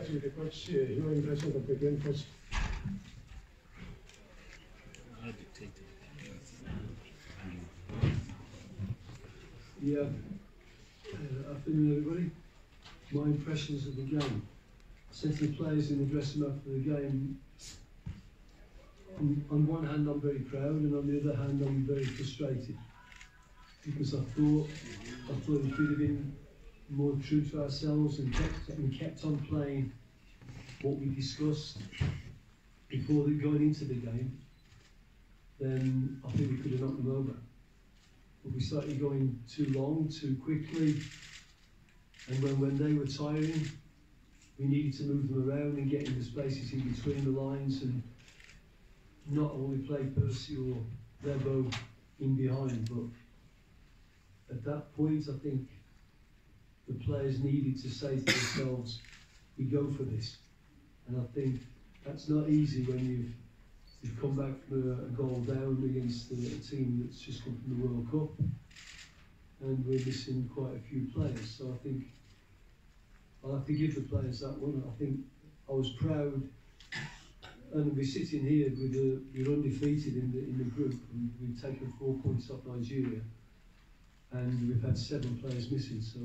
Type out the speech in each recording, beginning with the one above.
start with the coach. Your impression of the game, coach? Yeah. Afternoon, everybody. My impressions of the game. I said to the players in the dressing room after the game, on one hand I'm very proud, and on the other hand I'm very frustrated, because I thought we could have been more true to ourselves and kept on playing what we discussed before going into the game. Then I think we could have knocked them over. But we started going too long, too quickly, and when they were tiring, we needed to move them around and get in the spaces in between the lines and not only play Percy or Lebo in behind, but at that point I think the players needed to say to themselves, we go for this. And I think that's not easy when you've come back from a goal down against a team that's just come from the World Cup, and we're missing quite a few players. So I think I'll have to give the players that one. I think I was proud, and we're sitting here we're undefeated in the group, and we've taken 4 points off Nigeria, and we've had 7 players missing. So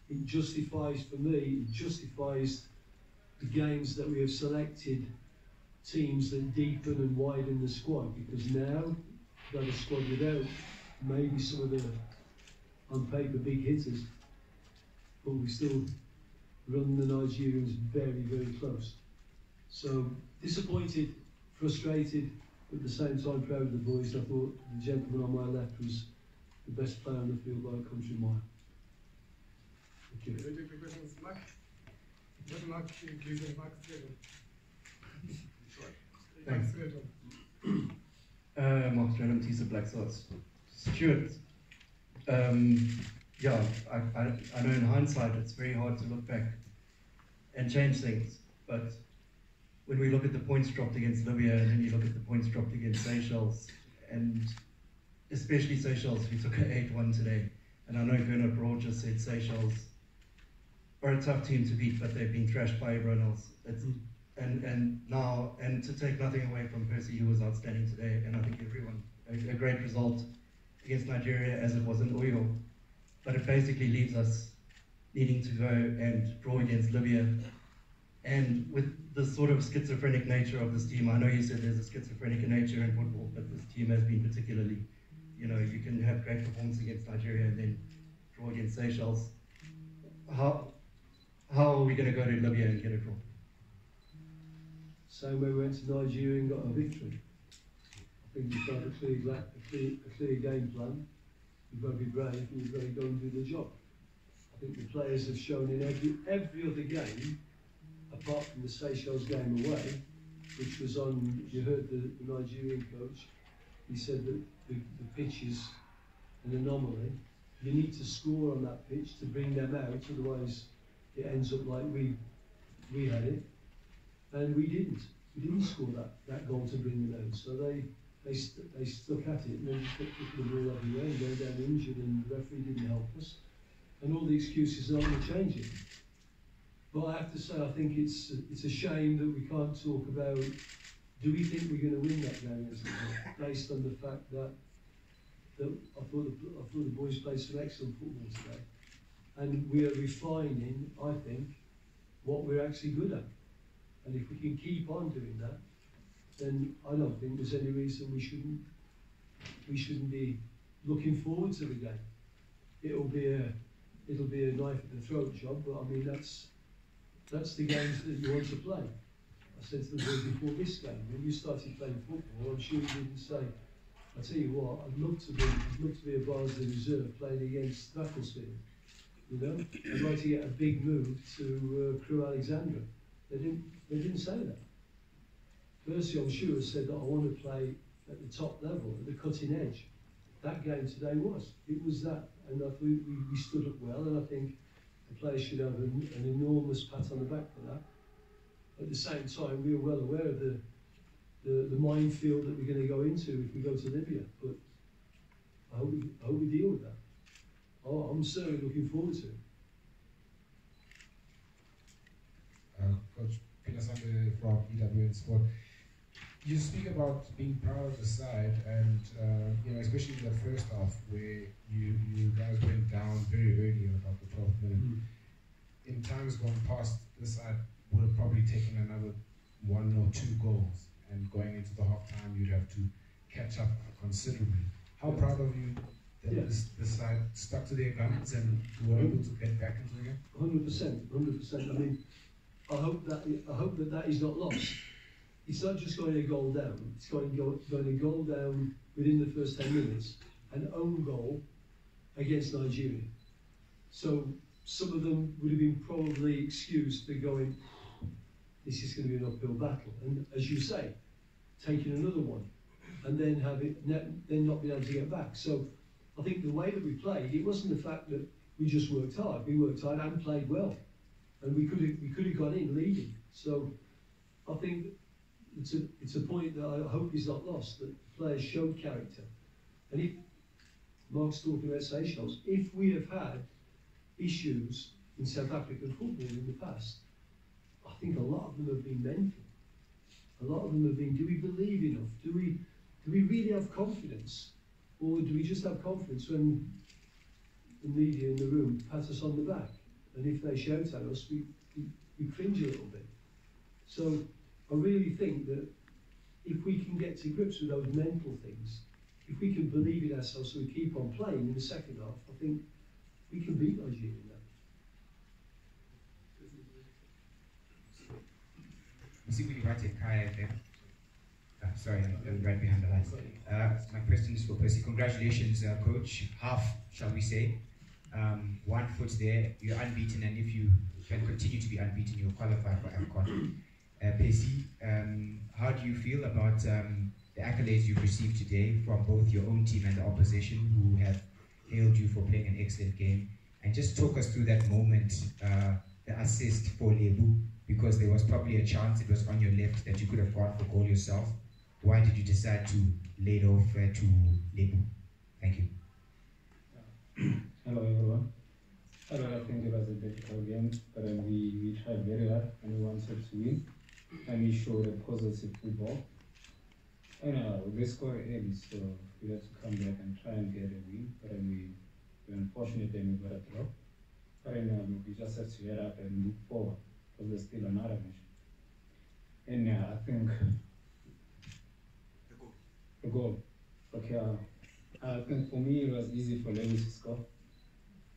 it justifies, for me, the games that we have selected teams that deepen and widen the squad, because now we've got a squad without maybe some of the, on paper, big hitters, but we still run the Nigerians very, very close. So disappointed, frustrated, but at the same time proud of the boys. I thought the gentleman on my left was the best player on the field by a country mile. Thank you. Thanks. Mark Stradham, Tisa Black Sox. Stuart, yeah, I know in hindsight it's very hard to look back and change things, but when we look at the points dropped against Libya, and then you look at the points dropped against Seychelles, and especially Seychelles, we took an 8-1 today, and I know Gernot Brawl just said Seychelles are a tough team to beat, but they've been thrashed by everyone else. And to take nothing away from Percy, who was outstanding today, and I think everyone, a great result against Nigeria as it was in Oyo. But it basically leaves us needing to go and draw against Libya. And with the sort of schizophrenic nature of this team, I know you said there's a schizophrenic nature in football, but this team has been particularly, you know, you can have great performance against Nigeria and then draw against Seychelles. How are we going to go to Libya and get a draw? Same way we went to Nigeria and got a victory. I think you've got a clear game plan. You've got to be brave, and you've got to go and do the job. I think the players have shown in every other game, apart from the Seychelles game away, which was on, you heard the Nigerian coach, he said that the pitch is an anomaly. You need to score on that pitch to bring them out, otherwise it ends up like we had it. And we didn't score that goal to bring them out. So they stuck at it, and they just kept kicking the ball everywhere and going down injured, and the referee didn't help us. And all the excuses are going to change it. But I have to say, I think it's a shame that we can't talk about, do we think we're going to win that game based on the fact that I thought the boys played some excellent football today. And we are refining, I think, what we're actually good at. And if we can keep on doing that, then I don't think there's any reason we shouldn't be looking forward to the game. It'll be a knife at the throat job, but I mean that's the games that you want to play. I said to the boys before this game, when you started playing football, I'm sure you didn't say, I tell you what, I'd love to be a Barnsley reserve playing against Macclesfield. You know, I'd like to get a big move to Crewe Alexandra. They didn't say that. Percy, I'm sure, said that I want to play at the top level, at the cutting edge. That game today was. It was that, and I thought we stood up well, and I think the players should have an enormous pat on the back for that. At the same time, we were well aware of the minefield that we're going to go into if we go to Libya, but I hope we deal with that. I'm certainly looking forward to it. Coach Peter Sande from EWN Sport. You speak about being proud of the side, and you know, especially in the first half where you guys went down very early at about the 12th minute. In times gone past, this side would have probably taken another 1 or 2 goals, and going into the half time, you'd have to catch up considerably. How proud of you that this side stuck to their guns and were able to get back into the game? 100%, 100%. I mean, I hope that is not lost. It's not just going a goal down, it's going a goal down within the first 10 minutes, an own goal against Nigeria. So some of them would have been probably excused for going, this is going to be an uphill battle. And as you say, taking another one and then not being able to get back. So I think the way that we played, it wasn't the fact that we just worked hard. We worked hard and played well. And we could have gone in leading. So I think it's a point that I hope is not lost, that the players showed character. And if Mark's talking about Seychelles, if we have had issues in South African football in the past, I think a lot of them have been mental. A lot of them have been, do we believe enough? Do we really have confidence? Or do we just have confidence when the media in the room pat us on the back? And if they shout at us, we cringe a little bit. So I really think that if we can get to grips with those mental things, if we can believe in ourselves so we keep on playing in the second half, I think we can beat Nigeria in that. Sorry, I'm right behind the lines. My question is for Percy. Congratulations, coach. Half, shall we say. 1 foot there, you're unbeaten, and if you can continue to be unbeaten, you'll qualify for Afcon. Percy, how do you feel about the accolades you've received today from both your own team and the opposition, who have hailed you for playing an excellent game? And just talk us through that moment, the assist for Lebu, because there was probably a chance it was on your left that you could have gone for goal yourself. Why did you decide to lay it off to Lebu? Thank you. Hello everyone. I think it was a difficult game, but we tried very hard and we wanted to win, and we showed a positive football. And we scored early, so we had to come back and try and get a win, but we were unfortunate and we got a draw. But we just have to get up and move forward, because there's still another mission. And I think the goal. Okay, I think for me it was easy for Lewis to score.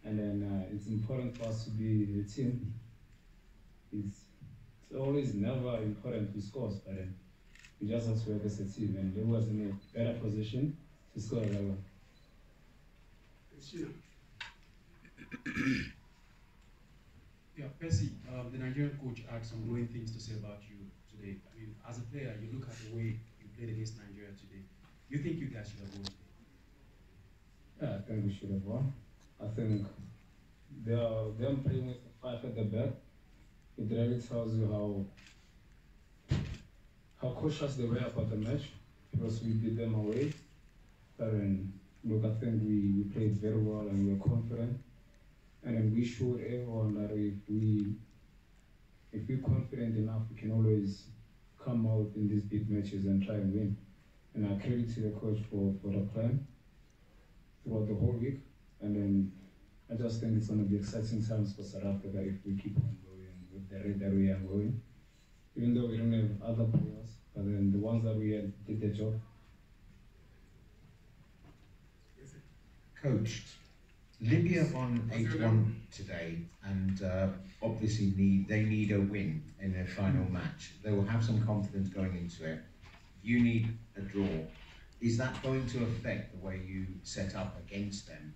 And then it's important for us to be a team. It's always never important who scores, but we just have to work as a team, and they was in a better position to score that one. It's you. Yeah, Percy, the Nigerian coach had some glowing things to say about you today. I mean, as a player, you look at the way you played against Nigeria today. You think you guys should have won today? Yeah, I think we should have won. I think them playing with 5 at the back, it really tells you how cautious they were about the match, because we beat them away. But look, I think we played very well and we were confident. And then we showed everyone that if we're confident enough, we can always come out in these big matches and try and win. And I credit to the coach for the plan throughout the whole week. And then I just think it's going to be exciting times for South Africa if we keep on going with the rate that we are going. Even though we don't have other players, but then the ones that we had did their job. Coach, Libya on 8-1 today, and obviously they need a win in their final match. They will have some confidence going into it. You need a draw. Is that going to affect the way you set up against them,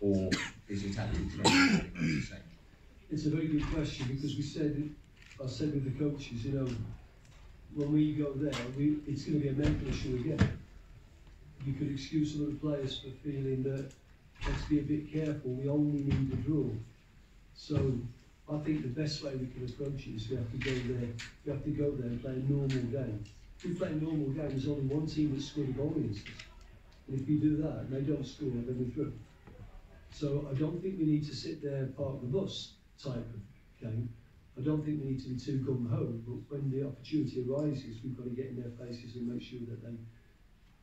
or is your tactics going to be the same? It's a very good question, because I said with the coaches, you know, when we go there, it's going to be a mental issue again. You could excuse some of the players for feeling that, let's be a bit careful, we only need a draw. So I think the best way we can approach it is we have to go there and play a normal game. If we play a normal game, there's only one team that's scored a goal against us. And if we do that and they don't score, then we're through. So I don't think we need to sit there and park the bus type of game. I don't think we need to be too gung-ho, but when the opportunity arises, we've got to get in their faces and make sure that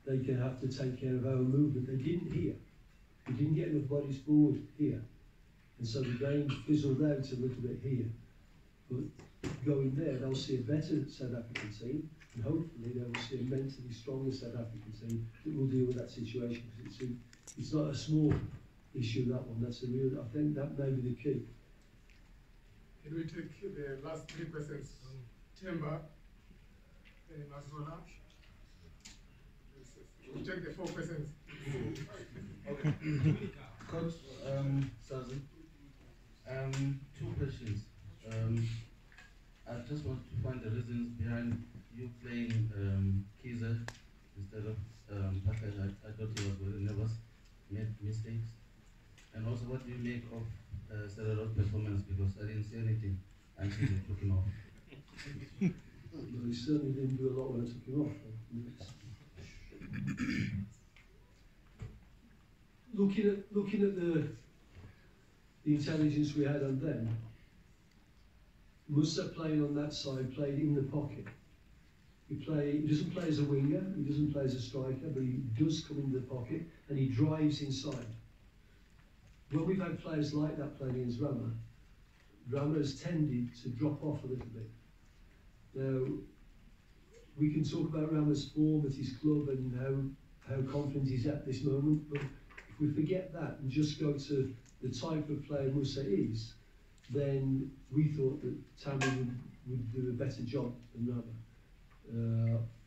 they can have to take care of our movement. They didn't here. We didn't get enough bodies forward here. And so the game fizzled out a little bit here. But going there, they'll see a better South African team, and hopefully they will see a mentally stronger South African team that will deal with that situation. Because it's not a small issue, that one. That's a real, I think that may be the key. Can we take the last 3 questions? Temba, Mazola. We'll take the 4 questions. Okay. Coach, Sazen, 2 questions. I just want to find the reasons behind you playing Kiza instead of Patrick. I thought he was very nervous, made mistakes. And also, what do you make of Celero's performance? Because I didn't see anything until you took him off. Well, he certainly didn't do a lot when I took him off. Looking at the intelligence we had on them, Musa playing on that side played in the pocket. He doesn't play as a winger, he doesn't play as a striker, but he does come into the pocket and he drives inside. When we've had players like that playing against Rama has tended to drop off a little bit. Now, we can talk about Rama's form at his club and how confident he's at this moment, but if we forget that and just go to the type of player Musa is, then we thought that Tammy would do a better job than Rama.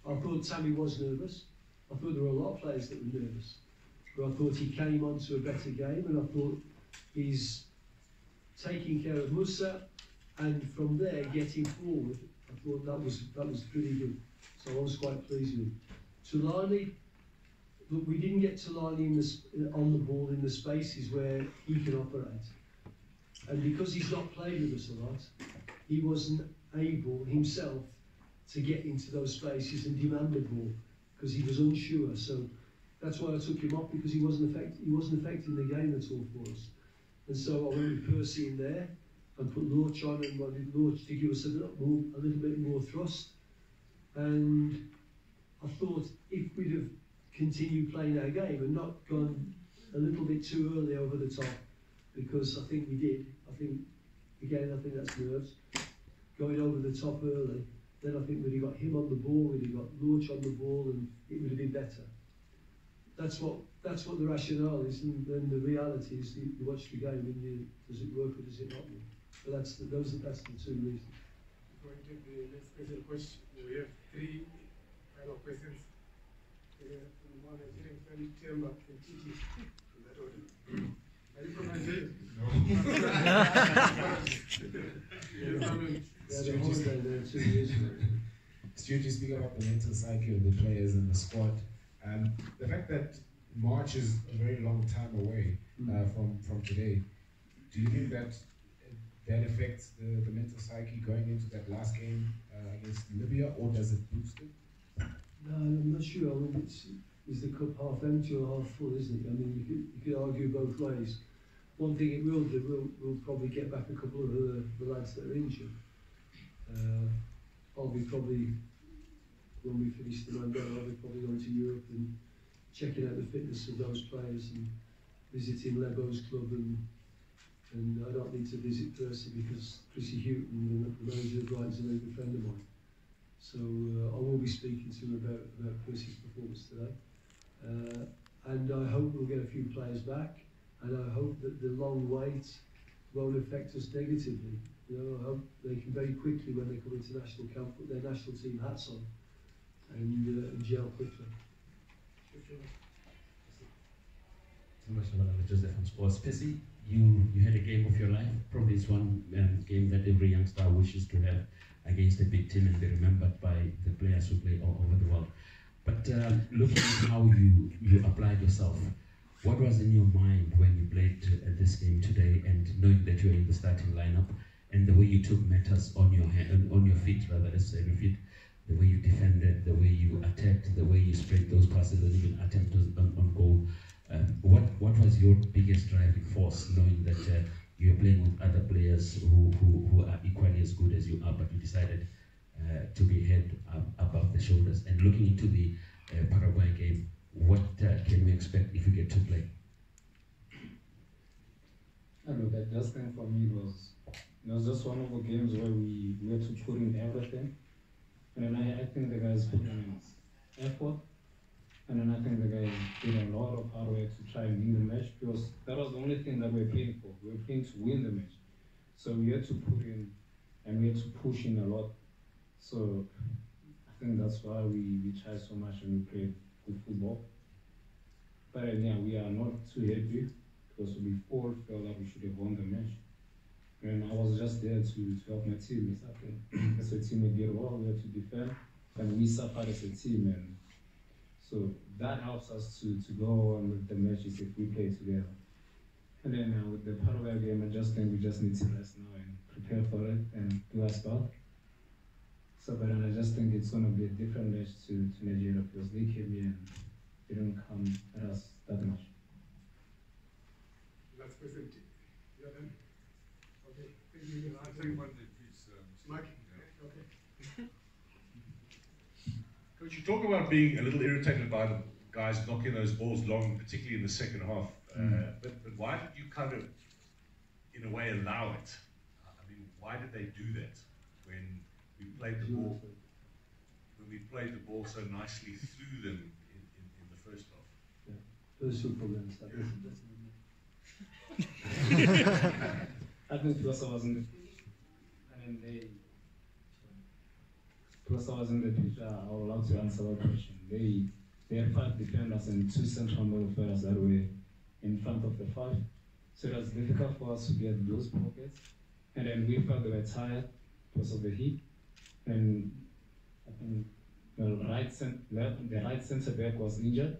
I thought Tammy was nervous. I thought there were a lot of players that were nervous. But I thought he came onto a better game, and I thought he's taking care of Musa, and from there getting forward. I thought that was pretty good. So I was quite pleased with him. Tulani, look, we didn't get Tulani on the ball in the spaces where he can operate, and because he's not played with us a lot, he wasn't able himself to get into those spaces and demand the ball because he was unsure. So that's why I took him off, because he wasn't affecting the game at all for us. And so I went with Percy in there and put Lorch on, and wanted Lorch to give us a little bit more thrust. And I thought if we'd have continued playing our game and not gone a little bit too early over the top, because I think we did. I think that's nerves. Going over the top early, then I think we'd have got him on the ball, we'd have got Lorch on the ball, and it would have been better. That's what the rationale is, and then the reality is you watch the game and does it work or does it not work? But that's the 2 reasons. Before we take the next question, we have 3 final questions. One is Nigerian friend, Temba and Titi, in that order. Are you from Nigeria? No. Stuart, you speak about the mental psyche of the players and the squad. The fact that March is a very long time away from today, do you think that affects the mental psyche going into that last game against Libya, or does it boost it? No, I'm not sure. I mean, is the cup half empty or half full, isn't it? I mean, you could argue both ways. One thing it will do, we'll probably get back a couple of the lads that are injured. I'll be probably, when we finish the Mandela, I'll be probably going to Europe and checking out the fitness of those players and visiting Lebo's club, and I don't need to visit Percy because Chrissy Houghton, the manager of Brighton's, a very good friend of mine. So I will be speaking to him about Percy's performance today. And I hope we'll get a few players back, and I hope that the long wait won't affect us negatively. You know, I hope they can very quickly, when they come into national camp, put their national team hats on and gel quickly. Joseph from Sports. Percy, you had a game of your life. Probably it's one game that every youngster wishes to have against a big team and be remembered by the players who play all over the world. But looking at how you applied yourself, what was in your mind when you played this game today, and knowing that you were in the starting lineup, and the way you took matters on your feet, rather, let's say your feet, the way you defended, the way you attacked, the way you spread those passes and even attempted on goal. What was your biggest driving force, knowing that you're playing with other players who are equally as good as you are, but you decided to be head above the shoulders. And looking into the Paraguay game, what can we expect if we get to play? I don't know, that just thing for me was just one of the games where we had to put in everything. And then I think the guys put in effort. And then I think the guys did a lot of hard work to try and win the match, because that was the only thing that we were playing for. We were playing to win the match. So we had to put in, and we had to push in a lot. So I think that's why we tried so much and we played good football. But yeah, we are not too happy, because we all felt that we should have won the match. And I was just there to help my team. I think as a team we did well, we had to defend, and we suffered as a team. And so that helps us to go on with the matches if we play together. And then with the Paraguay game, I just think we just need to rest now and prepare for it and do our stuff. So, but then I just think it's going to be a different match to Nigeria, because they came here and they don't come at us that much. Last question. Yeah, then. Okay. Thank you. I'll take one then, please. Mike. Okay. Coach, you talk about being a little irritated by the guys knocking those balls long, particularly in the second half. But why did you kind of, in a way, allow it? I mean, why did they do that when we played the ball? When we played the ball so nicely through them in the first half. Yeah. Personal problems. I think plus I was in the pitch, and then plus I was in the pitch. I would love to answer that question. They had 5 defenders and 2 central midfielders that were in front of the 5. So it was difficult for us to get those pockets. And then we felt they were tired because of the heat. And I think the right centre back was injured.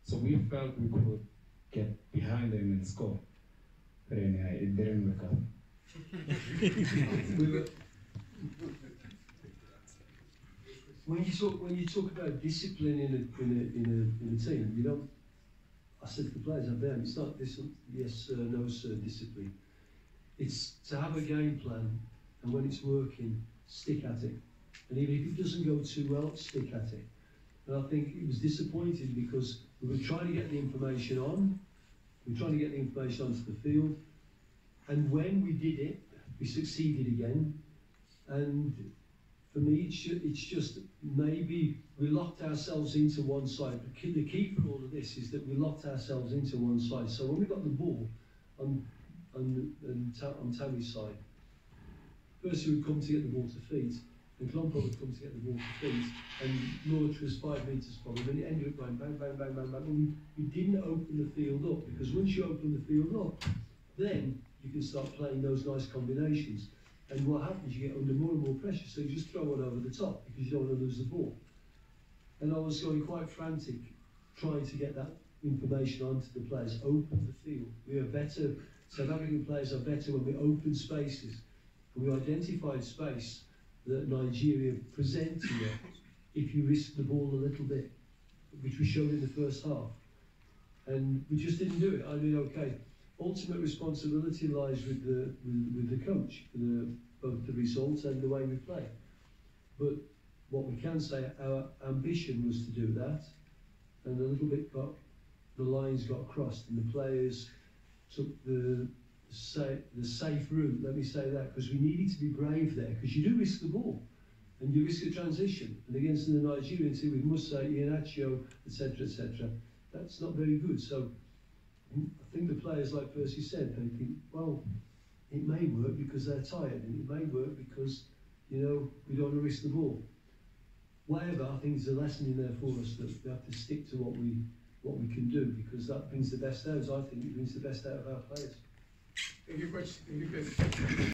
So we felt we could get behind them and score. But anyway, it didn't work out. When you talk about discipline in a team, you don't. I said to the players up there, it's not this yes sir, no sir discipline. It's to have a game plan, and when it's working, stick at it. And even if it doesn't go too well, stick at it. And I think it was disappointing because we were trying to get the information on, we were trying to get the information onto the field, and when we did it, we succeeded again. And for me, it's just maybe we locked ourselves into one side. The key for all of this is that we locked ourselves into one side. So when we got the ball on Tammy's side, Percy would come to get the ball to feet, and Klompo would come to get the ball to feet, and Lorch was 5 metres from him, and it ended up going bang, bang, bang, bang, bang. And we didn't open the field up, because once you open the field up, then you can start playing those nice combinations. And what happens, you get under more and more pressure, so you just throw it over the top because you don't want to lose the ball. And I was going quite frantic trying to get that information onto the players, open the field. We are better, South African players are better when we open spaces. And we identified space that Nigeria present to you if you risk the ball a little bit, which we showed in the first half. And we just didn't do it. I mean, okay, ultimate responsibility lies with the coach for both the results and the way we play. But what we can say, our ambition was to do that, and a little bit the lines got crossed, and the players took the safe route. Let me say that, because we needed to be brave there, because you do risk the ball, and you risk a transition. And against the Nigerian team with Musa, Iheanacho, etc., that's not very good. So I think the players, like Percy said, they think, well, it may work because they're tired, and it may work because, you know, we don't want to risk the ball. Whatever, I think there's a lesson in there for us that we have to stick to what we can do, because that brings the best out. I think it brings the best out of our players. Thank you, Coach. Thank you, Percy.